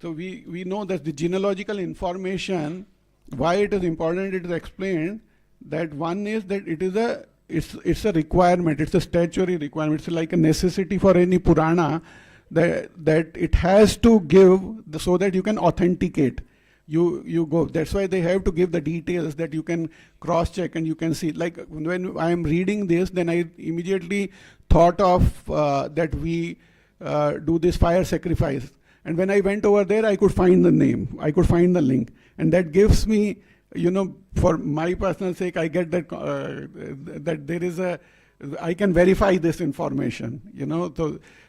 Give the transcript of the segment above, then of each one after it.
So we know that the genealogical information, why it is important, it is explained that one is that it's a requirement, it's a statutory requirement, it's like a necessity for any Purana that it has to give so that you can authenticate. You go. That's why they have to give the details that you can cross check and you can see. Like when I am reading this, then I immediately thought of that we do this fire sacrifice. And when I went over there, I could find the name, I could find the link. And that gives me, for my personal sake, I get that that there is I can verify this information,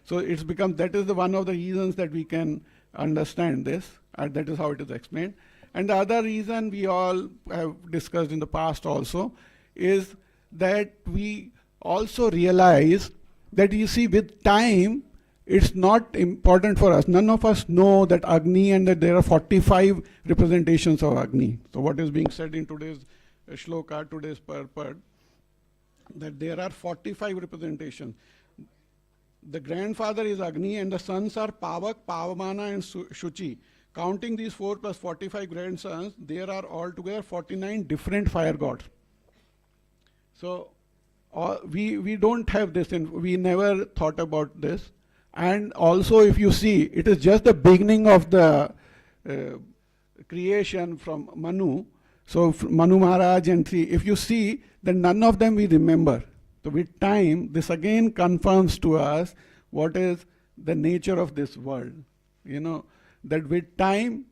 So it's become, that is one of the reasons that we can understand this. That is how it is explained. And the other reason we all have discussed in the past also is that we also realize that with time, it's not important for us. None of us know that Agni and that there are 45 representations of Agni. So what is being said in today's shloka, today's purport, that there are 45 representations. The grandfather is Agni and the sons are Pavak, Pavamana and Shuchi. Counting these 4 plus 45 grandsons, there are altogether 49 different fire gods. So we don't have this, we never thought about this. And also if you see, it is just the beginning of the creation from Manu. So Manu Maharaj and if you see, then none of them we remember. So with time, this again confirms to us what is the nature of this world. That with time,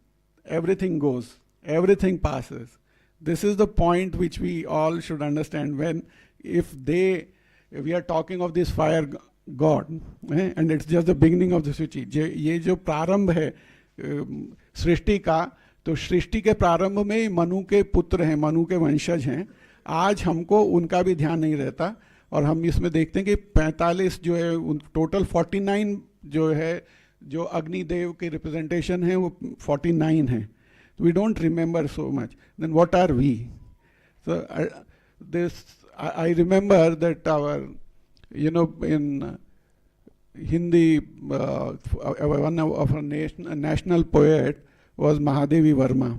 everything goes, everything passes. This is the point which we all should understand if we are talking of this fire God, and it's just the beginning of the Suchi. ये जो प्रारंभ है सृष्टि का, तो सृष्टि के प्रारंभ में मनु के पुत्र हैं, मनु के वंशज हैं. आज हमको उनका भी ध्यान नहीं रहता और हम इसमें देखते हैं कि 45 जो है टोटल 49 जो है जो अग्निदेव के रिप्रेजेंटेशन है वो 49 है. We don't remember so much. Then what are we? So I remember that our in Hindi, one of our national poet was Mahadevi Verma.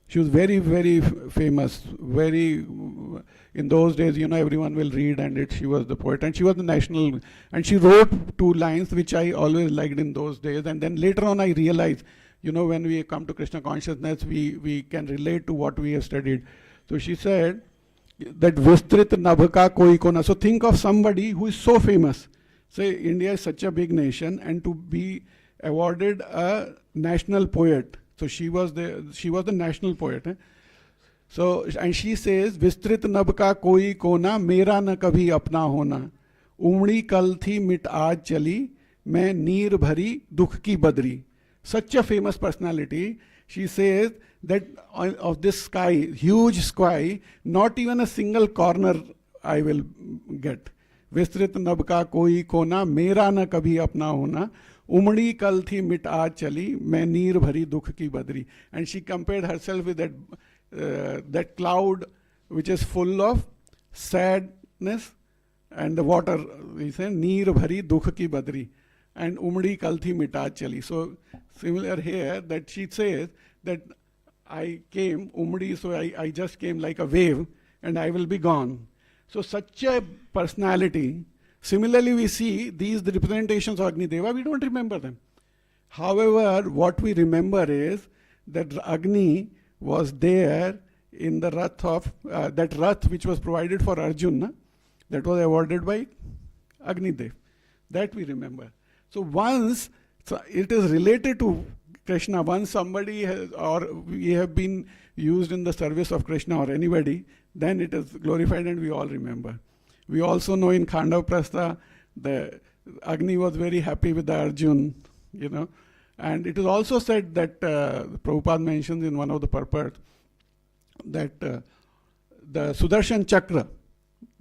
She was very, very famous. In those days, everyone will read, and she was the poet, and she was the national. And she wrote 2 lines, which I always liked in those days. And then later on, I realized, when we come to Krishna Consciousness, we can relate to what we have studied. So she said that Vistrit Nabhaka Koi Kona. So think of somebody who is so famous. Say India is such a big nation, and to be awarded a national poet. So she was the national poet. So, and she says, Vistrit Nabhaka Koi Kona, Mera na kabhi apna hona. Umdi kal thi mit aaj chali, main neer bhari dukh ki badri. Such a famous personality. She says that of this sky, huge sky, not even a single corner I will get. Vistrit Nabhaka Koi Kona, Mera na kabhi apna hona. Umdi kal thi mit aaj chali, main neer bhari dukh ki badri. And she compared herself with that cloud which is full of sadness and the water. We say neer bhari dukh ki badri. And umdi kal thi mit aaj chali. So similar here, that she says that I came, umdi, so I just came like a wave and I will be gone. So such a personality. Similarly, we see the representations of Agni Deva, we don't remember them. However, what we remember is that Agni was there in the rath of, that rath which was provided for Arjuna, that was awarded by Agni Dev. That we remember. So once, it is related to Krishna, once somebody has, or we have been used in the service of Krishna or anybody, then it is glorified and we all remember. We also know in Khandav Prastha, the Agni was very happy with the Arjun, And it is also said that Prabhupada mentions in one of the purports that the Sudarshan Chakra,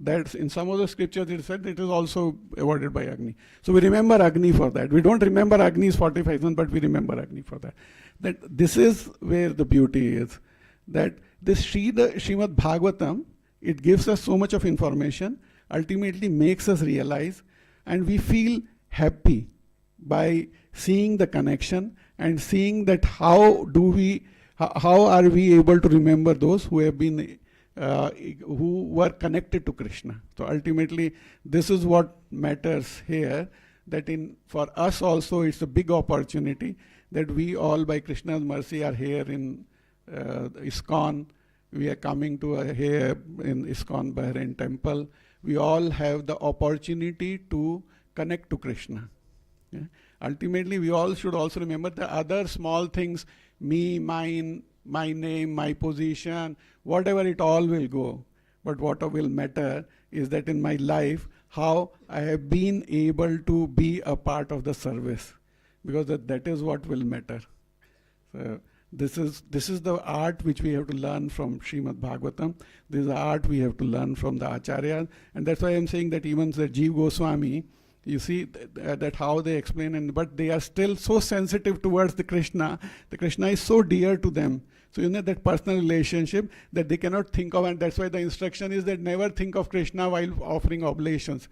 that in some of the scriptures it is said it is also awarded by Agni. So we remember Agni for that. We don't remember Agni's 45, but we remember Agni for that. That this is where the beauty is. That this Srimad Bhagavatam, it gives us so much of information, ultimately makes us realize, and we feel happy by seeing the connection and seeing that how are we able to remember those who have been who were connected to Krishna. So ultimately, this is what matters here. That for us also, it's a big opportunity that we all, by Krishna's mercy, are here in ISKCON. We are coming to here in ISKCON Bahrain temple. We all have the opportunity to connect to Krishna. Yeah? Ultimately, we all should also remember the other small things, me, mine, my name, my position, whatever, it all will go. But what will matter is that in my life, how I have been able to be a part of the service, because that is what will matter. So this is the art which we have to learn from Srimad Bhagavatam. This is the art we have to learn from the Acharyas, and that's why I'm saying that even the Jiva Goswami, you see that how they explain, but they are still so sensitive towards the Krishna. The Krishna is so dear to them. So that personal relationship that they cannot think of, and that's why the instruction is that never think of Krishna while offering oblations.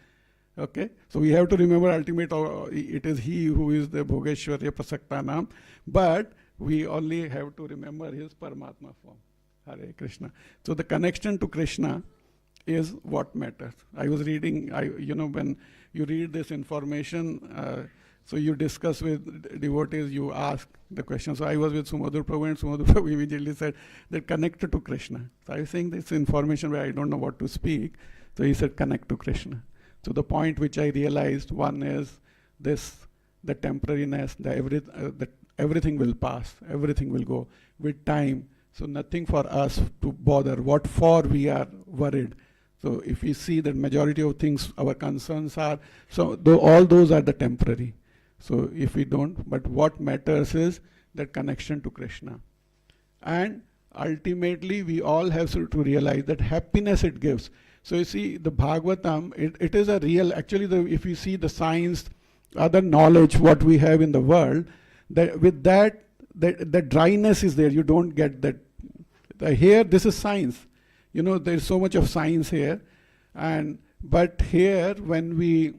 Okay? So we have to remember ultimate, it is He who is the Bhogeshwarya Prasaktanam, but we only have to remember His Paramatma form. Hare Krishna. So the connection to Krishna is what matters. I was reading, when you read this information, so you discuss with devotees, you ask the question. So I was with Sumadhur Prabhu, and Sumadhur Prabhu immediately said that connected to Krishna. So I was saying this information where I don't know what to speak. So he said connect to Krishna. So the point which I realized, one is this, the temporariness, that everything will pass, everything will go with time. So nothing for us to bother. What for we are worried. So if we see that majority of things, our concerns are, so all those are the temporary. So if we don't, but what matters is that connection to Krishna. And ultimately, we all have to realize that happiness it gives. So you see, the Bhagavatam, it is a real, actually, if you see the science, other knowledge, what we have in the world, that with that dryness is there. You don't get that. Here, this is science. There's so much of science here. But here, when we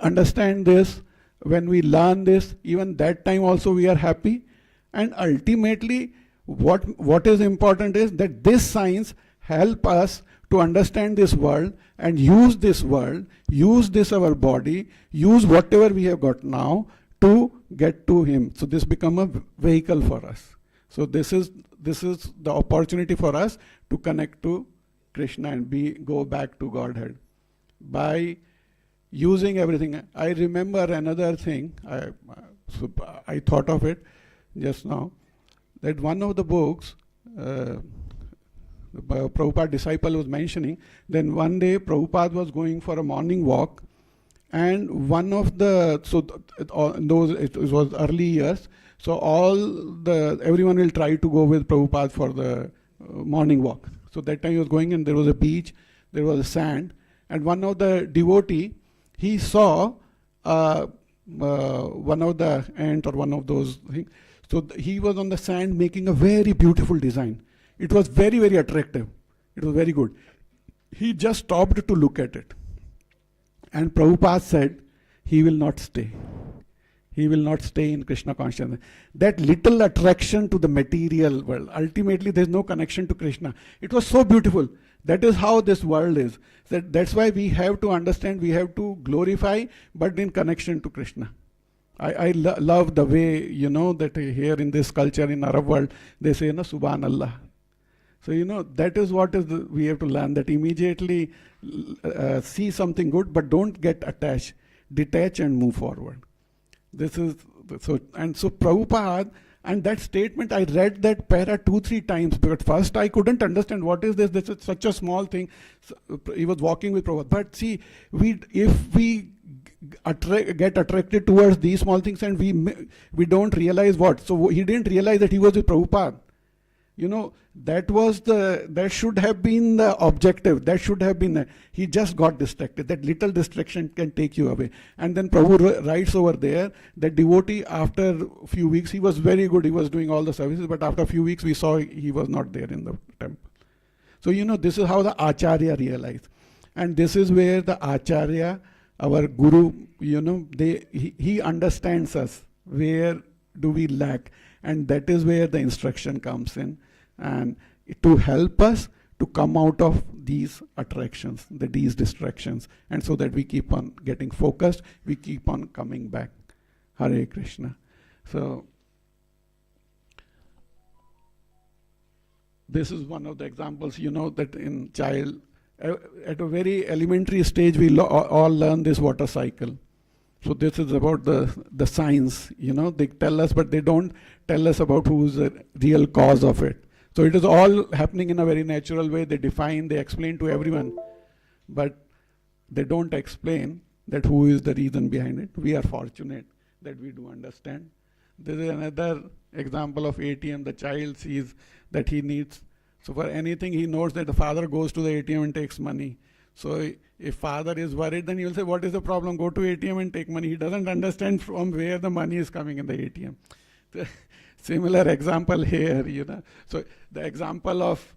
understand this, when we learn this, even that time also we are happy. And ultimately, what is important is that this science help us to understand this world and use this world, use this our body, use whatever we have got now to get to Him. So this become a vehicle for us. So this is the opportunity for us to connect to Krishna and go back to Godhead by using everything. I remember another thing, I thought of it just now, that one of the books, the Prabhupada disciple was mentioning, then one day Prabhupada was going for a morning walk, and one of the, it was early years, so everyone will try to go with Prabhupada for the morning walk. So that time he was going, and there was a beach, there was a sand, and one of the devotee, he saw one of the ant or one of those things. So he was on the sand making a very beautiful design. It was very, very attractive. It was very good. He just stopped to look at it. And Prabhupada said, he will not stay. He will not stay in Krishna consciousness. That little attraction to the material world, ultimately there's no connection to Krishna. It was so beautiful. That is how this world is. That's why we have to understand, we have to glorify, but in connection to Krishna. I love the way, that here in this culture, in Arab world, they say, Subhanallah. So, that is what we have to learn, that immediately see something good, but don't get attached. Detach and move forward. So Prabhupada, and that statement, I read that para 2-3 times, but first I couldn't understand what is this. This is such a small thing. So he was walking with Prabhupada. But see, if we get attracted towards these small things and we don't realize what. So he didn't realize that he was with Prabhupada. That should have been the objective. That should have been, he just got distracted. That little distraction can take you away. And then Prabhu writes over there, that devotee after a few weeks, he was very good. He was doing all the services, but after a few weeks, we saw he was not there in the temple. So, this is how the Acharya realized. And this is where the Acharya our Guru, he understands us, where do we lack, and that is where the instruction comes in, and to help us to come out of these attractions, these distractions, and so that we keep on getting focused, we keep on coming back. Hare Krishna. So this is one of the examples, that in child, at a very elementary stage, we all learn this water cycle. So this is about the science, they tell us, but they don't tell us about who is the real cause of it. So it is all happening in a very natural way. They define, they explain to everyone, but they don't explain that who is the reason behind it. We are fortunate that we do understand. There is another example of ATM. The child sees that he needs, so for anything he knows that the father goes to the ATM and takes money. So if father is worried, then he will say, what is the problem? Go to ATM and take money. He doesn't understand from where the money is coming in the ATM. Similar example here, So the example of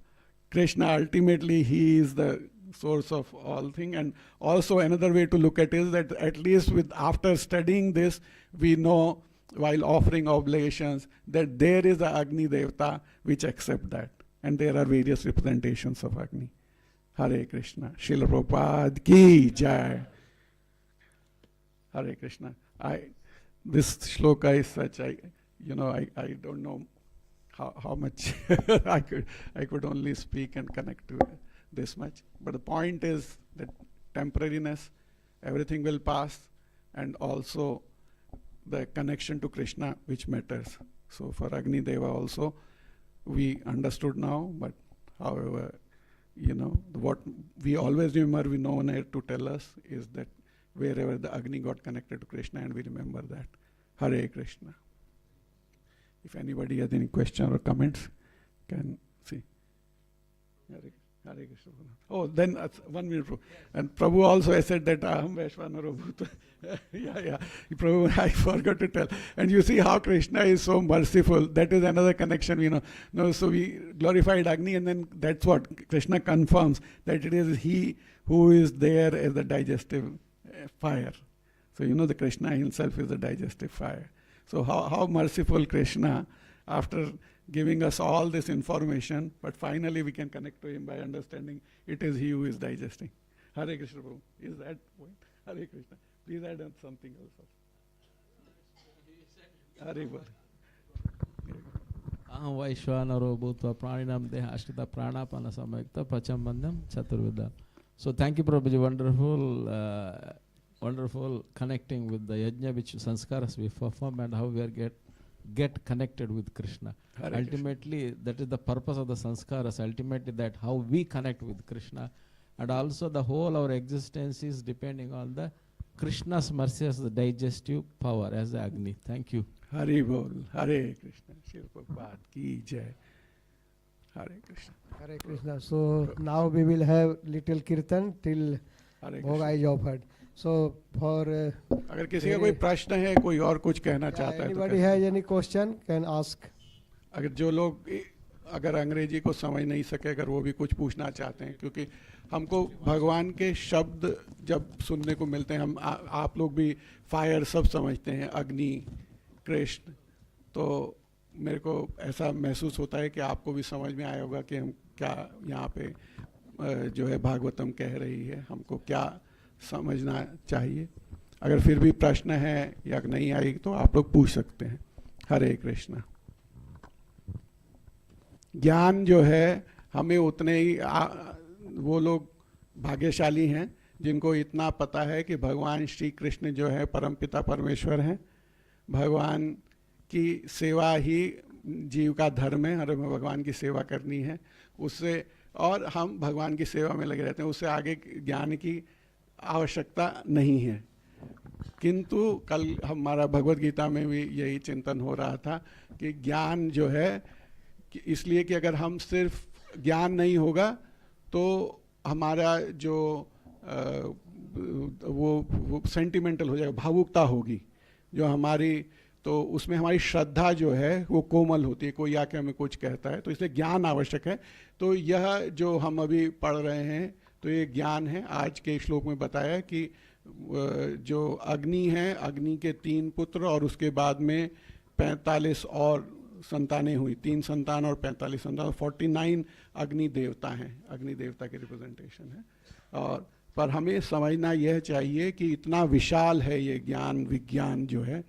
Krishna, ultimately he is the source of all things. And also another way to look at it is that at least after studying this, we know while offering oblations that there is a Agni Devata which accept that. And there are various representations of Agni. Hare Krishna. Srila Prabhupada ki jai. Hare Krishna. This shloka is such, I don't know how much I could only speak and connect to this much. But the point is that temporariness, everything will pass, and also the connection to Krishna which matters. So for Agni Deva also, we understood now, but however, what we always remember, no one here to tell us, is that wherever the Agni got connected to Krishna, and we remember that. Hare Krishna. If anybody has any question or comments, can see. Hare Krishna. Oh, then 1 minute, Prabhu. And Prabhu also said that Aham Vaishvanaro Bhuta. Yeah. Prabhu, I forgot to tell. And you see how Krishna is so merciful. That is another connection, So we glorified Agni, and then that's what Krishna confirms, that it is he who is there as the digestive fire. So the Krishna himself is the digestive fire. So how merciful Krishna, after giving us all this information, but finally we can connect to him by understanding it is he who is digesting. Hare Krishna, Prabhu. Is that point? Hare Krishna. Please add on something else. Hare Bol. Aham Vaishvanaro Bhutva Praninam Deha Ashtita Pranapana Samayukta Pacham Bandham Chaturvidam. So thank you, Prabhuji. Wonderful connecting with the yajna which sanskaras we perform, and how we are get connected with Krishna. Hare Ultimately, Krishna. that is the purpose of the sanskaras. Ultimately, that how we connect with Krishna, and also the whole our existence is depending on the Krishna's mercy as the digestive power, as the Agni. Thank you. Hare Bol. Hare Krishna. Srila Prabhupada ki jai. Hare Krishna. Hare Krishna. So now we will have little kirtan till Bhoga is offered. So for अगर किसी का कोई प्रश्न है, कोई और कुछ कहना चाहता है, anybody has any question can ask. अगर जो लोग अगर अंग्रेजी को समझ नहीं सके, अगर वो भी कुछ पूछना चाहते हैं, क्योंकि हमको भगवान के शब्द जब सुनने को मिलते हैं, हम आप लोग भी फायर सब समझते हैं, अग्नि, कृष्ण, तो मेरे को ऐसा महसूस होता है कि आपको भी समझ में आया होगा कि हम क्या यहाँ पे जो है भागवतम कह रही है, हमको क्या समझना चाहिए. अगर फिर भी प्रश्न है या नहीं आई तो आप लोग पूछ सकते हैं. हरे कृष्णा. ज्ञान जो है हमें उतने ही वो लोग भाग्यशाली हैं जिनको इतना पता है कि भगवान श्री कृष्ण जो है परमपिता परमेश्वर हैं. भगवान की सेवा ही जीव का धर्म है, हमें भगवान की सेवा करनी है, उससे और हम भगवान की सेवा में लगे रहते हैं, उससे आगे ज्ञान की आवश्यकता नहीं है. किंतु कल हमारा भगवद गीता में भी यही चिंतन हो रहा था कि ज्ञान जो है कि इसलिए कि अगर हम सिर्फ ज्ञान नहीं होगा तो हमारा जो वो सेंटिमेंटल हो जाएगा, भावुकता होगी जो हमारी, तो उसमें हमारी श्रद्धा जो है वो कोमल होती है, कोई आके हमें कुछ कहता है, तो इसलिए ज्ञान आवश्यक है. तो यह जो हम अभी पढ़ रहे हैं तो ये ज्ञान है। आज के श्लोक में बताया कि जो अग्नि है, अग्नि के 3 पुत्र और उसके बाद में 45 और संतानें हुई, 3 संतान और 45 संतान, 49 अग्नि देवता हैं, अग्नि देवता के रिप्रेजेंटेशन है। और पर हमें समझना यह चाहिए कि इतना विशाल है ये ज्ञान विज्ञान जो है,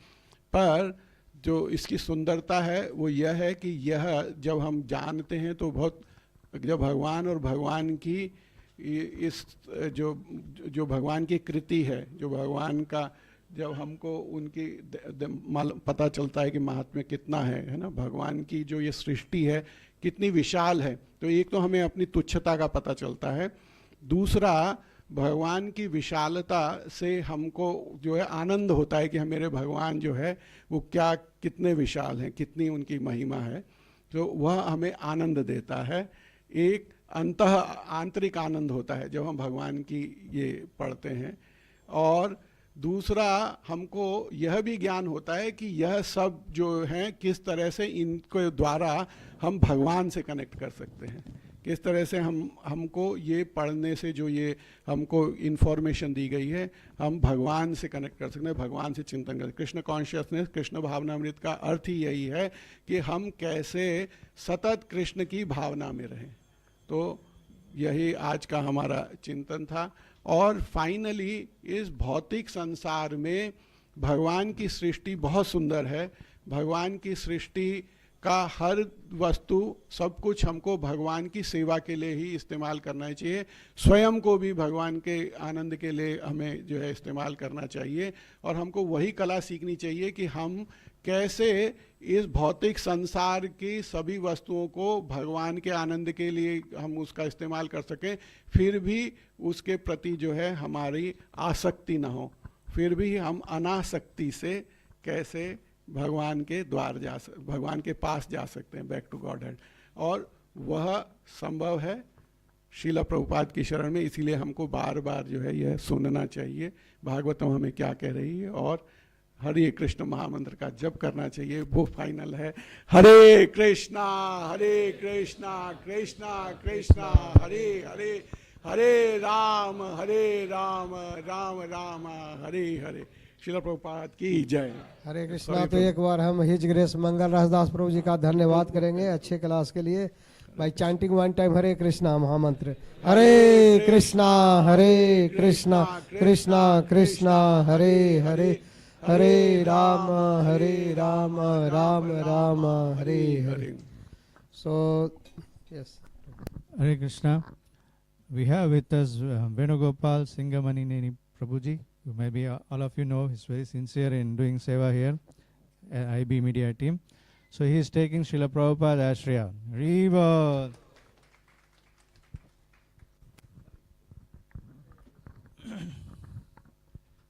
पर जो इसकी सुंदरता है वो यह है कि यह जब हम जानते हैं तो बहुत, जब भगवान और भगवान की इस जो भगवान की कृति है, जो भगवान का, जब हमको उनकी पता चलता है कि महात्म्य कितना है ना, भगवान की जो ये सृष्टि है कितनी विशाल है, तो एक तो हमें अपनी तुच्छता का पता चलता है, दूसरा भगवान की विशालता से हमको जो है आनंद होता है कि मेरे भगवान जो है वो क्या, कितने विशाल हैं, कितनी उनकी महिमा है, तो वह हमें आनंद देता है। एक आंतरिक आनंद होता है जब हम भगवान की ये पढ़ते हैं, और दूसरा हमको यह भी ज्ञान होता है कि यह सब जो हैं किस तरह से इनके द्वारा हम भगवान से कनेक्ट कर सकते हैं, किस तरह से हमको ये पढ़ने से जो ये हमको इन्फॉर्मेशन दी गई है हम भगवान से कनेक्ट कर सकते हैं, भगवान से चिंतन कर। कृष्ण कॉन्शियसनेस, कृष्ण भावनामृत का अर्थ ही यही है कि हम कैसे सतत कृष्ण की भावना में रहें। तो यही आज का हमारा चिंतन था। और फाइनली इस भौतिक संसार में भगवान की सृष्टि बहुत सुंदर है, भगवान की सृष्टि का हर वस्तु सब कुछ हमको भगवान की सेवा के लिए ही इस्तेमाल करना चाहिए, स्वयं को भी भगवान के आनंद के लिए हमें जो है इस्तेमाल करना चाहिए, और हमको वही कला सीखनी चाहिए कि हम कैसे इस भौतिक संसार की सभी वस्तुओं को भगवान के आनंद के लिए हम उसका इस्तेमाल कर सकें, फिर भी उसके प्रति जो है हमारी आसक्ति ना हो, फिर भी हम अनासक्ति से कैसे भगवान के द्वार भगवान के पास जा सकते हैं, बैक टू गॉड हेड, और वह संभव है श्रील प्रभुपाद की शरण में। इसीलिए हमको बार बार जो है यह सुनना चाहिए भागवतम हमें क्या कह रही है, और हरे कृष्ण महामंत्र का जप करना चाहिए, वो फाइनल है। हरे कृष्णा कृष्णा कृष्णा हरे हरे, हरे राम राम राम हरे हरे। श्रील प्रभुपाद की जय। हरे कृष्णा। तो एक बार हम हिज ग्रेस मंगलरास दास प्रभु जी का धन्यवाद करेंगे अच्छे क्लास के लिए बाय चांटिंग वन टाइम हरे कृष्णा महामंत्र। हरे कृष्णा कृष्णा कृष्णा हरे हरे, हरे Ram Ram Ram Hare Hare. So yes, Hare Krishna. We have with us Venugopal Singamanini Prabhuji. You maybe all of you know he's very sincere in doing seva here at IB Media team. So he is taking Srila Prabhupada Ashriya. Riva.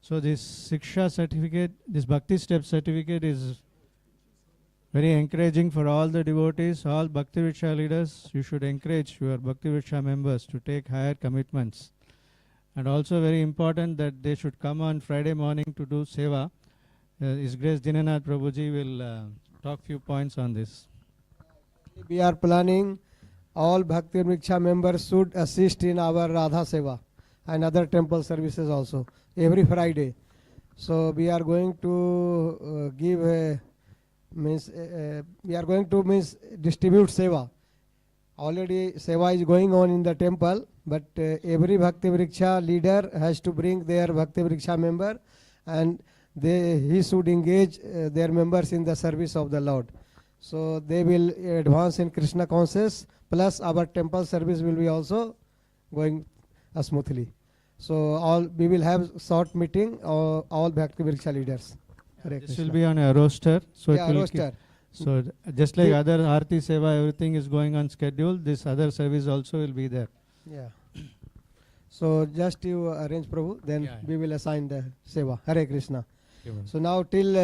So this Siksha certificate, this Bhakti Step certificate is very encouraging for all the devotees, all Bhakti Vriksha leaders. You should encourage your Bhakti Vriksha members to take higher commitments. And also very important that they should come on Friday morning to do seva. His Grace Dinanath Prabhuji will talk few points on this. we are planning all Bhakti Vriksha members should assist in our Radha Seva and other temple services also every Friday. So we are going to distribute seva. Already seva is going on in the temple, but every Bhakti Vriksha leader has to bring their Bhakti Vriksha member, and he should engage their members in the service of the Lord. So they will advance in Krishna consciousness, plus our temple service will be also going smoothly. So we will have short meeting all Bhakti Vriksha leaders. Hare This Krishna. will be on a roster. So Yeah, it will roster. So just like other Aarti Seva, everything is going on schedule, this other service also will be there. Yeah. So just you arrange Prabhu, then Yeah. we will assign the seva. Hare Krishna. Okay, So now till